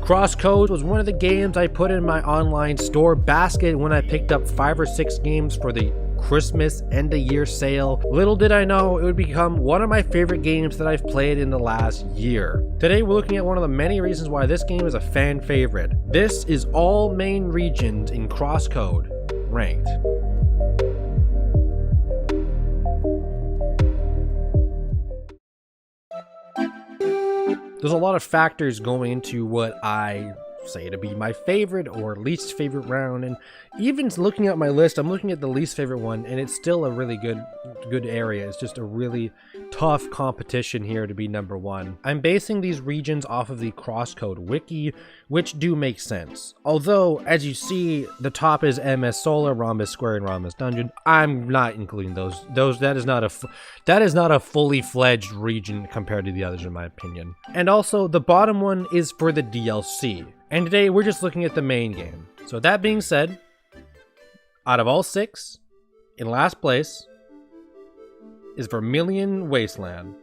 Crosscode was one of the games I put in my online store basket when I picked up 5 or 6 games for the Christmas end of year sale. Little did I know it would become one of my favorite games that I've played in the last year. Today we're looking at one of the many reasons why this game is a fan favorite. This is all main regions in Crosscode ranked. There's a lot of factors going into what I say to be my favorite or least favorite round, and even looking at my list, I'm looking at the least favorite one, and it's still a really good area. It's just a really tough competition here to be number one. I'm basing these regions off of the Crosscode wiki, which do make sense. Although, as you see, the top is MS Solar, Rhombus Square, and Rhombus Dungeon. I'm not including those. That is not a fully fledged region compared to the others, in my opinion. And also, the bottom one is for the DLC. And today we're just looking at the main game. So that being said, out of all 6, in last place is Vermilion Wasteland.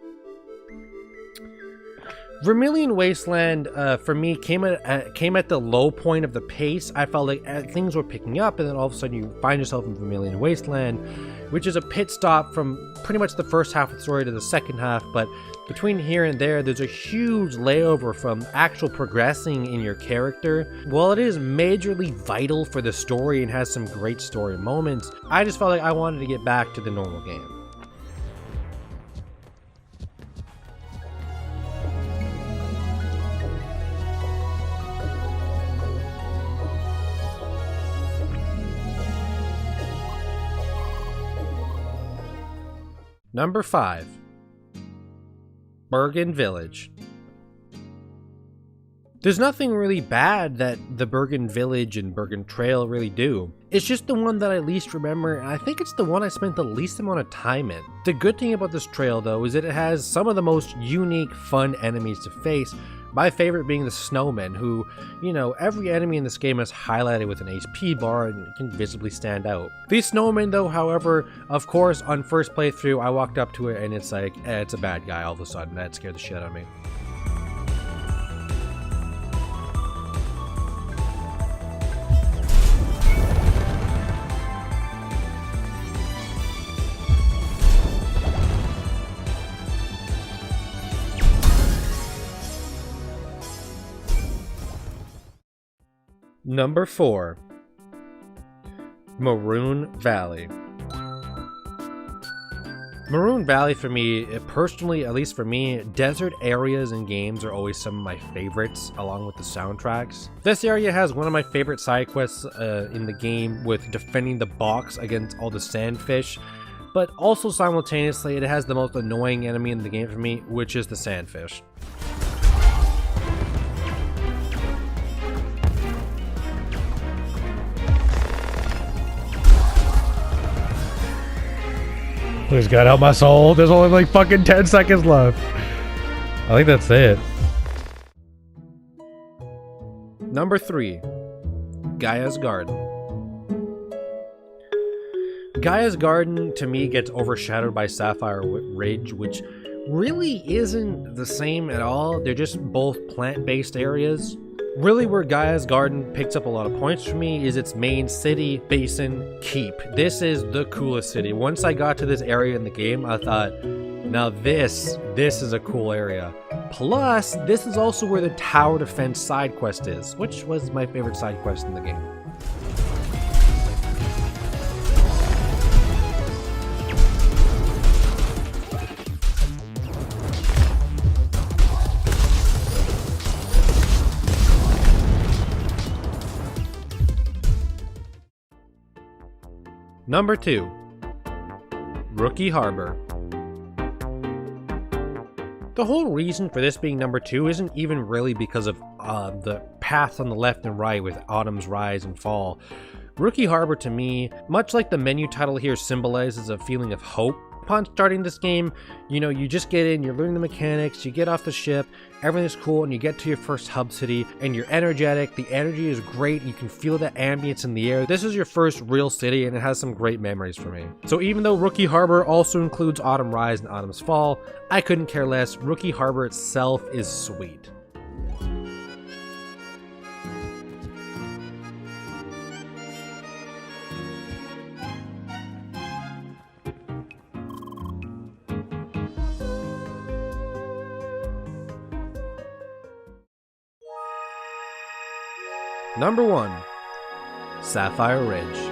Vermilion Wasteland, for me, came at the low point of the pace. I felt like things were picking up, and then all of a sudden you find yourself in Vermilion Wasteland, which is a pit stop from pretty much the first half of the story to the second half, but between here and there's a huge layover from actual progressing in your character. While it is majorly vital for the story and has some great story moments, I just felt like I wanted to get back to the normal game. Number 5. Bergen Village. There's nothing really bad that the Bergen Village and Bergen Trail really do. It's just the one that I least remember, and I think it's the one I spent the least amount of time in. The good thing about this trail, though, is that it has some of the most unique, fun enemies to face. My favorite being the snowman, who, you know, every enemy in this game is highlighted with an HP bar and can visibly stand out. These snowmen, though, however, of course, on first playthrough, I walked up to it and it's like, it's a bad guy all of a sudden. That scared the shit out of me. Number 4. Maroon Valley. Maroon Valley, for me, personally, at least for me, desert areas and games are always some of my favorites, along with the soundtracks. This area has one of my favorite side quests in the game, with defending the box against all the sandfish, but also simultaneously it has the most annoying enemy in the game for me, which is the sandfish. Please God help my soul. There's only like fucking 10 seconds left. I think that's it. Number 3. Gaia's Garden. Gaia's Garden to me gets overshadowed by Sapphire Ridge, which really isn't the same at all. They're just both plant-based areas. Really, where Gaia's Garden picks up a lot of points for me is its main city, Basin Keep. This is the coolest city. Once I got to this area in the game, I thought, now this is a cool area. Plus, this is also where the tower defense side quest is, which was my favorite side quest in the game. Number 2. Rookie Harbor. The whole reason for this being number 2 isn't even really because of the path on the left and right with Autumn's rise and fall. Rookie Harbor, to me, much like the menu title here, symbolizes a feeling of hope. Upon starting this game, you know, you just get in, you're learning the mechanics, you get off the ship, everything's cool, and you get to your first hub city, and you're energetic, the energy is great, you can feel the ambience in the air. This is your first real city, and it has some great memories for me. So even though Rookie Harbor also includes Autumn Rise and Autumn's Fall, I couldn't care less. Rookie Harbor itself is sweet. Number 1. Sapphire Ridge.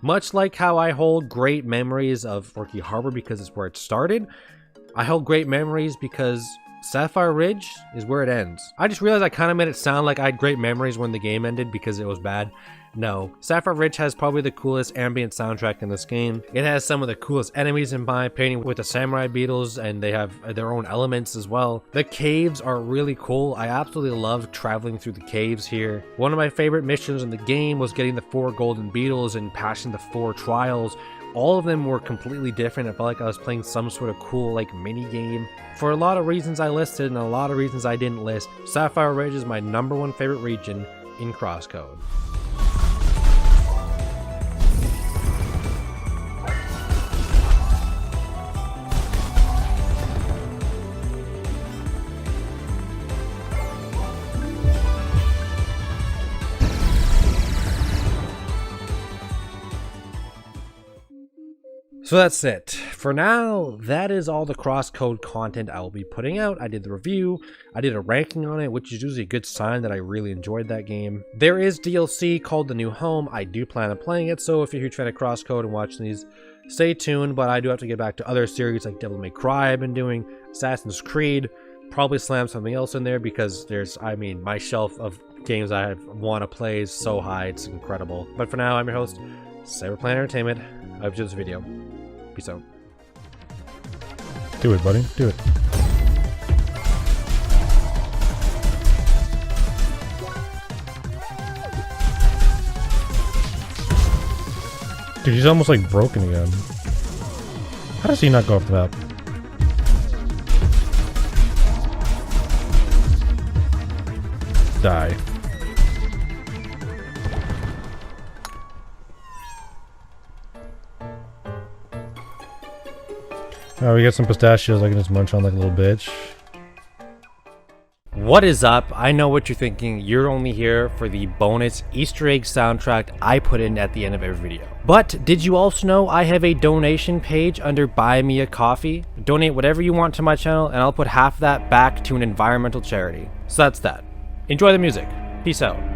Much like how I hold great memories of Orky Harbor because it's where it started, I hold great memories because Sapphire Ridge is where it ends. I just realized I kind of made it sound like I had great memories when the game ended because it was bad. No, Sapphire Ridge has probably the coolest ambient soundtrack in this game. It has some of the coolest enemies in my opinion with the samurai beetles, and they have their own elements as well. The caves are really cool. I absolutely love traveling through the caves here. One of my favorite missions in the game was getting the 4 golden beetles and passing the 4 trials. All of them were completely different. I felt like I was playing some sort of cool like mini game. For a lot of reasons I listed and a lot of reasons I didn't list, Sapphire Ridge is my number 1 favorite region in CrossCode. So that's it. For now, that is all the CrossCode content I will be putting out. I did the review, I did a ranking on it, which is usually a good sign that I really enjoyed that game. There is DLC called The New Home. I do plan on playing it, so if you're a huge fan of CrossCode and watching these, stay tuned, but I do have to get back to other series like Devil May Cry I've been doing, Assassin's Creed, probably slam something else in there because there's, my shelf of games I want to play is so high, it's incredible. But for now, I'm your host, Cyberplanet Entertainment. I hope you enjoyed this video. Peace out. Do it, buddy. Do it. Dude, he's almost like broken again. How does he not go off the map? Die. Oh, we got some pistachios I can just munch on like a little bitch. What is up? I know what you're thinking. You're only here for the bonus Easter egg soundtrack I put in at the end of every video. But did you also know I have a donation page under Buy Me a Coffee? Donate whatever you want to my channel and I'll put half of that back to an environmental charity. So that's that. Enjoy the music. Peace out.